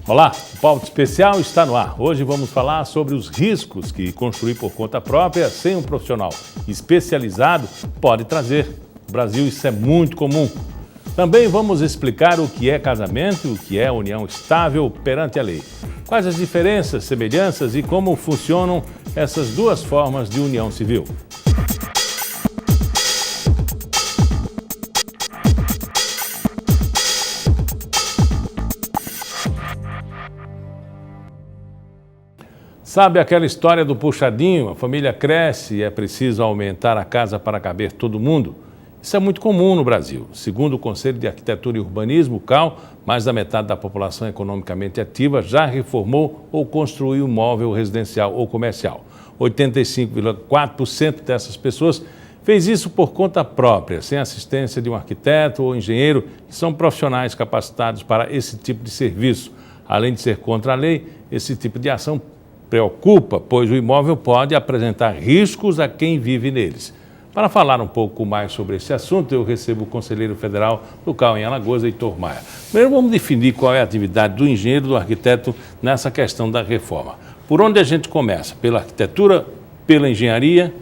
Olá, o Pauta Especial está no ar. Hoje vamos falar sobre os riscos que construir por conta própria sem um profissional especializado pode trazer. No Brasil isso é muito comum. Também vamos explicar o que é casamento e o que é união estável perante a lei. Quais as diferenças, semelhanças e como funcionam essas duas formas de união civil. Sabe aquela história do puxadinho? A família cresce e é preciso aumentar a casa para caber todo mundo? Isso é muito comum no Brasil. Segundo o Conselho de Arquitetura e Urbanismo, o CAU, mais da metade da população economicamente ativa já reformou ou construiu imóvel residencial ou comercial. 85,4% dessas pessoas fez isso por conta própria, sem assistência de um arquiteto ou engenheiro, que são profissionais capacitados para esse tipo de serviço. Além de ser contra a lei, esse tipo de ação preocupa, pois o imóvel pode apresentar riscos a quem vive neles. Para falar um pouco mais sobre esse assunto, eu recebo o conselheiro federal do CAU em Alagoas, Heitor Maia. Primeiro vamos definir qual é a atividade do engenheiro e do arquiteto nessa questão da reforma. Por onde a gente começa? Pela arquitetura, pela engenharia?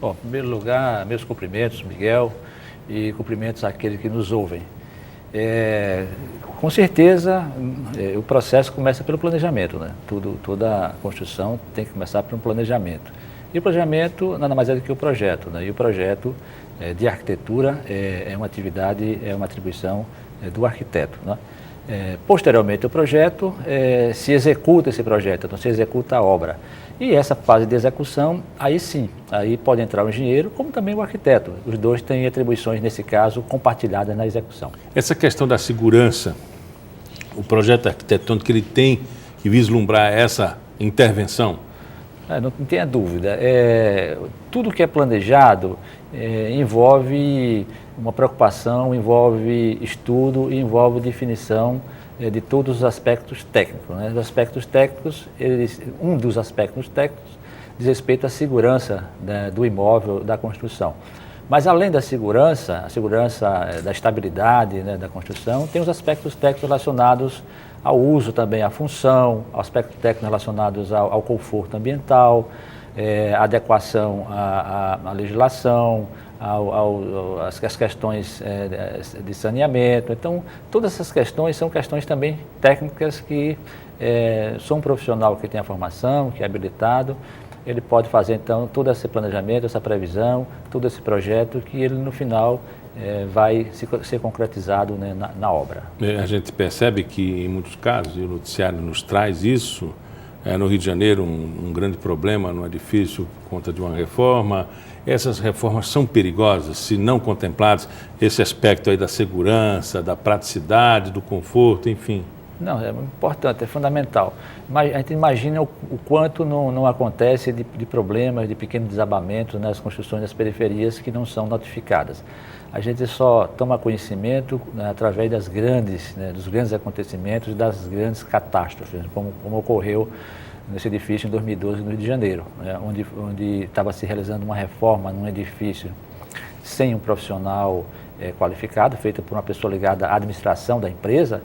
Bom, em primeiro lugar, meus cumprimentos, Miguel, e cumprimentos àqueles que nos ouvem. Com certeza, o processo começa pelo planejamento, né? Toda a construção tem que começar por um planejamento. E o planejamento nada mais é do que o projeto, né? E o projeto de arquitetura é uma atividade, é uma atribuição do arquiteto, né? Posteriormente ao projeto, se executa esse projeto, então se executa a obra. E essa fase de execução, aí sim, aí pode entrar o engenheiro, como também o arquiteto. Os dois têm atribuições, nesse caso, compartilhadas na execução. Essa questão da segurança, o projeto arquitetônico, ele tem que vislumbrar essa intervenção? Não tenha dúvida. Tudo que é planejado envolve uma preocupação, envolve estudo, envolve definição de todos os aspectos técnicos, né? Os aspectos técnicos, um dos aspectos técnicos diz respeito à segurança, né, do imóvel, da construção. Mas além da segurança, a segurança da estabilidade, né, da construção, tem os aspectos técnicos relacionados ao uso também, à função, aspectos técnicos relacionados ao conforto ambiental, adequação à legislação, as questões de saneamento. Então, todas essas questões são questões também técnicas que só um profissional que tem a formação, que é habilitado, ele pode fazer então todo esse planejamento, essa previsão, todo esse projeto que ele no final vai ser concretizado, né, na obra. A gente percebe que em muitos casos, e o noticiário nos traz isso, no Rio de Janeiro um grande problema no edifício por conta de uma reforma. Essas reformas são perigosas se não contempladas, esse aspecto aí da segurança, da praticidade, do conforto, enfim. Não, é importante, é fundamental. Mas a gente imagina o quanto não acontece de problemas, de pequenos desabamentos nas construções das periferias que não são notificadas. A gente só toma conhecimento, né, através dos grandes acontecimentos, das grandes catástrofes, como ocorreu nesse edifício em 2012 no Rio de Janeiro, né, onde estava se realizando uma reforma num edifício sem um profissional qualificado, feita por uma pessoa ligada à administração da empresa,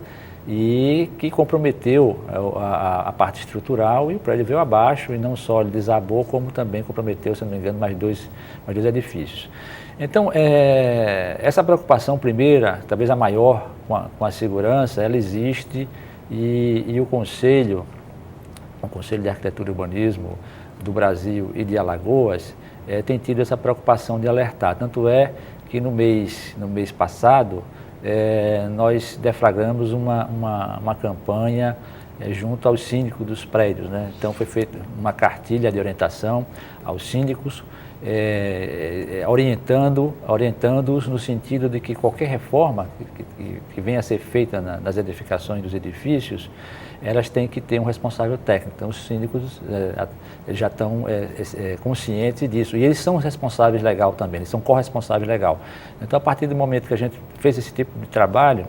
e que comprometeu a parte estrutural, e o prédio veio abaixo, e não só ele desabou, como também comprometeu, se não me engano, mais dois edifícios. Então, essa preocupação primeira, talvez a maior com a segurança, ela existe, e o Conselho de Arquitetura e Urbanismo do Brasil e de Alagoas tem tido essa preocupação de alertar. Tanto é que no mês passado, nós deflagramos uma campanha junto aos síndicos dos prédios, né? Então foi feita uma cartilha de orientação aos síndicos, orientando-os no sentido de que qualquer reforma que venha a ser feita nas edificações dos edifícios, elas têm que ter um responsável técnico. Então, os síndicos já estão conscientes disso. E eles são responsáveis legal também, eles são corresponsáveis legal. Então, a partir do momento que a gente fez esse tipo de trabalho,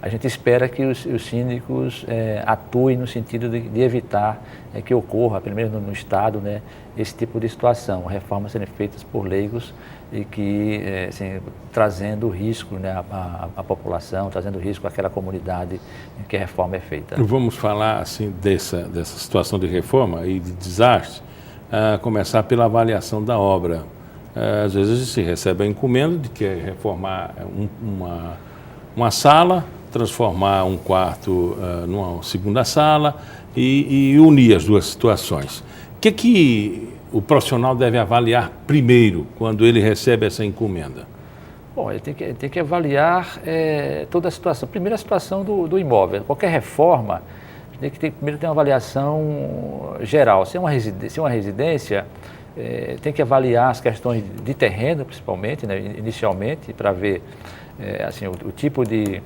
a gente espera que os síndicos atuem no sentido de evitar que ocorra, pelo menos no Estado, né, esse tipo de situação, reformas serem feitas por leigos e que, assim, trazendo risco, né, à população, trazendo risco àquela comunidade em que a reforma é feita. Vamos falar assim dessa situação de reforma e de desastre, começar pela avaliação da obra. Às vezes se recebe a encomenda de que reformar uma sala, transformar um quarto numa segunda sala e unir as duas situações. O que o profissional deve avaliar primeiro quando ele recebe essa encomenda? Bom, ele tem que avaliar toda a situação. Primeiro, a situação do imóvel. Qualquer reforma tem que primeiro ter uma avaliação geral. Se é uma residência, tem que avaliar as questões de terreno, principalmente, né, inicialmente, para ver assim, o tipo de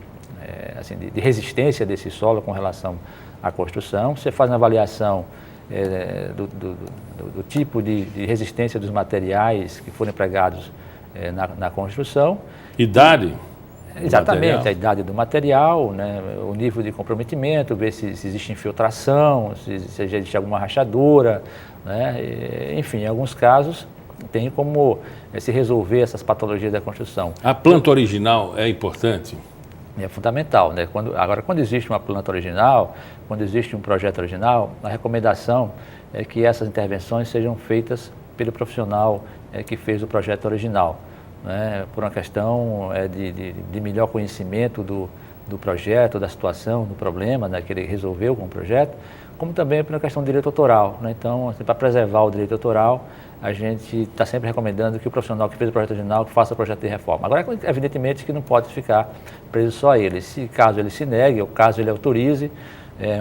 resistência desse solo com relação à construção. Você faz uma avaliação do tipo de resistência dos materiais que foram empregados na construção. Idade? Exatamente, a idade do material, né, o nível de comprometimento, ver se existe infiltração, se existe alguma rachadura, né, enfim, em alguns casos tem como se resolver essas patologias da construção. A planta original é importante? É fundamental, né? Quando existe uma planta original, quando existe um projeto original, a recomendação é que essas intervenções sejam feitas pelo profissional que fez o projeto original, né? Por uma questão de melhor conhecimento do projeto, da situação, do problema, né, que ele resolveu com o projeto, como também por uma questão de direito autoral, né? Então, assim, para preservar o direito autoral, a gente está sempre recomendando que o profissional que fez o projeto original que faça o projeto de reforma. Agora, evidentemente que não pode ficar preso só a ele. Caso ele se negue, ou caso ele autorize,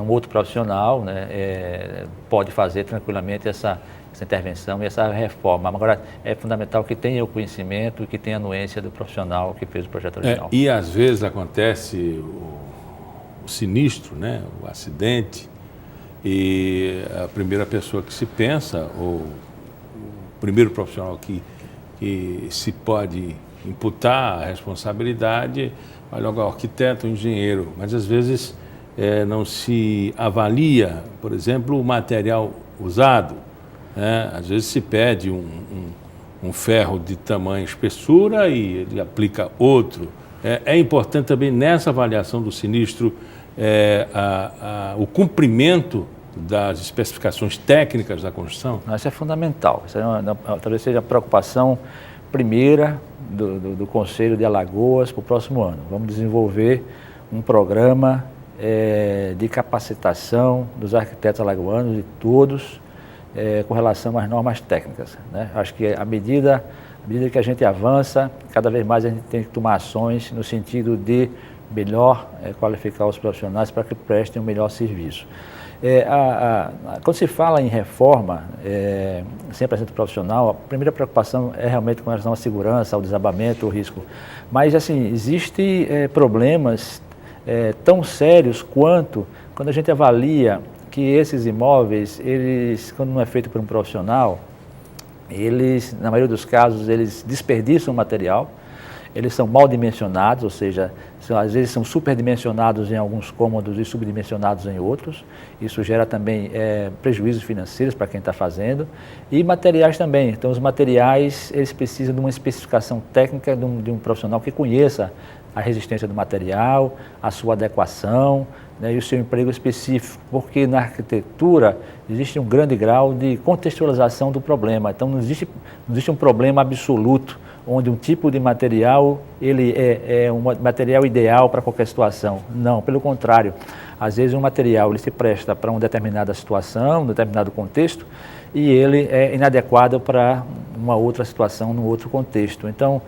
um outro profissional, né, pode fazer tranquilamente essa intervenção e essa reforma. Agora, é fundamental que tenha o conhecimento e que tenha a anuência do profissional que fez o projeto original. E às vezes acontece o sinistro, né, o acidente, e a primeira pessoa que se pensa, ou o primeiro profissional que se pode imputar a responsabilidade, vai logo ao arquiteto, ao engenheiro, mas às vezes não se avalia, por exemplo, o material usado, né? Às vezes se pede um ferro de tamanha espessura e ele aplica outro. É importante também nessa avaliação do sinistro o cumprimento das especificações técnicas da construção? Isso é fundamental. Isso talvez seja a preocupação primeira do Conselho de Alagoas para o próximo ano. Vamos desenvolver um programa de capacitação dos arquitetos alagoanos, de todos, com relação às normas técnicas, né? Acho que à medida que a gente avança, cada vez mais a gente tem que tomar ações no sentido de melhor qualificar os profissionais para que prestem um melhor serviço. Quando se fala em reforma, sem presença profissional, a primeira preocupação é realmente com relação à segurança, ao desabamento, ao risco. Mas, assim, existem problemas tão sérios quanto quando a gente avalia que esses imóveis, quando não é feito por um profissional, na maioria dos casos, eles desperdiçam material, eles são mal dimensionados, ou seja, às vezes são superdimensionados em alguns cômodos e subdimensionados em outros. Isso gera também prejuízos financeiros para quem está fazendo. E materiais também. Então, os materiais, eles precisam de uma especificação técnica de um profissional que conheça a resistência do material, a sua adequação, né, e o seu emprego específico, porque na arquitetura existe um grande grau de contextualização do problema. Então, não existe um problema absoluto, onde um tipo de material ele é um material ideal para qualquer situação. Não, pelo contrário. Às vezes um material ele se presta para uma determinada situação, um determinado contexto, e ele é inadequado para uma outra situação, num outro contexto. Então,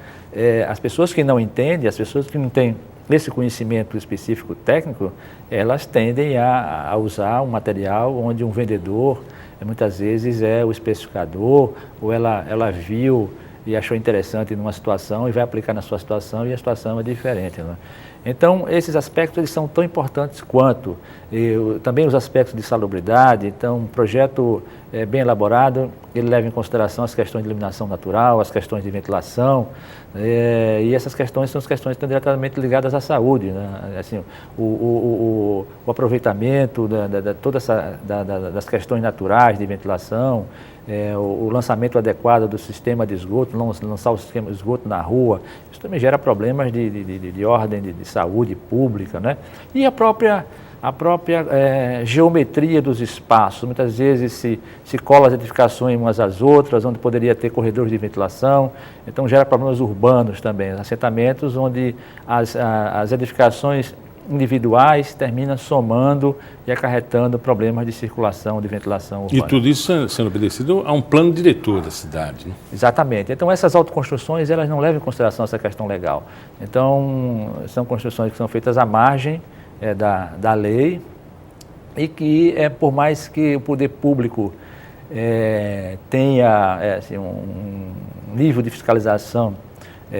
as pessoas que não entendem, as pessoas que não têm esse conhecimento específico técnico, elas tendem a usar um material onde um vendedor, muitas vezes é o especificador, ou ela viu e achou interessante numa situação e vai aplicar na sua situação e a situação é diferente, né? Então, esses aspectos eles são tão importantes quanto também os aspectos de salubridade. Então, um projeto bem elaborado, ele leva em consideração as questões de iluminação natural, as questões de ventilação, e essas questões são as questões que estão diretamente ligadas à saúde, né? Assim, o aproveitamento das questões naturais de ventilação, o lançamento adequado do sistema de esgoto, lançar o sistema de esgoto na rua, isso também gera problemas de ordem de saúde pública, né? E a própria geometria dos espaços. Muitas vezes se cola as edificações umas às outras, onde poderia ter corredores de ventilação, então gera problemas urbanos também, assentamentos onde as edificações individuais terminam somando e acarretando problemas de circulação, de ventilação urbana. E tudo isso sendo obedecido a um plano diretor da cidade, né? Exatamente. Então, essas autoconstruções, elas não levam em consideração essa questão legal. Então, são construções que são feitas à margem da lei e que, por mais que o poder público tenha assim, um nível de fiscalização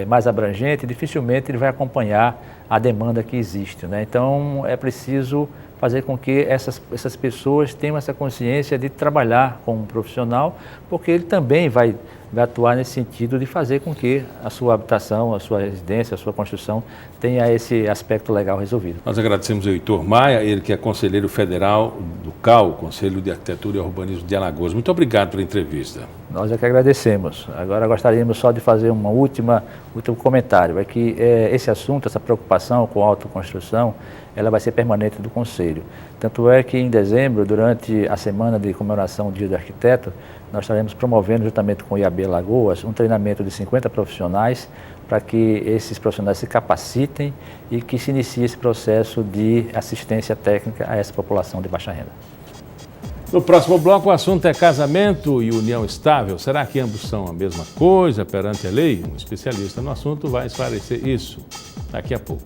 mais abrangente, dificilmente ele vai acompanhar a demanda que existe, né? Então, é preciso fazer com que essas pessoas tenham essa consciência de trabalhar como um profissional, porque ele também vai atuar nesse sentido de fazer com que a sua habitação, a sua residência, a sua construção tenha esse aspecto legal resolvido. Nós agradecemos ao Heitor Maia, ele que é conselheiro federal do CAU, Conselho de Arquitetura e Urbanismo de Alagoas. Muito obrigado pela entrevista. Nós é que agradecemos. Agora gostaríamos só de fazer um último comentário, é que esse assunto, essa preocupação com a autoconstrução, ela vai ser permanente do Conselho. Tanto é que em dezembro, durante a semana de comemoração do Dia do Arquiteto, nós estaremos promovendo, juntamente com o IAB Alagoas, um treinamento de 50 profissionais para que esses profissionais se capacitem e que se inicie esse processo de assistência técnica a essa população de baixa renda. No próximo bloco, o assunto é casamento e união estável. Será que ambos são a mesma coisa perante a lei? Um especialista no assunto vai esclarecer isso daqui a pouco.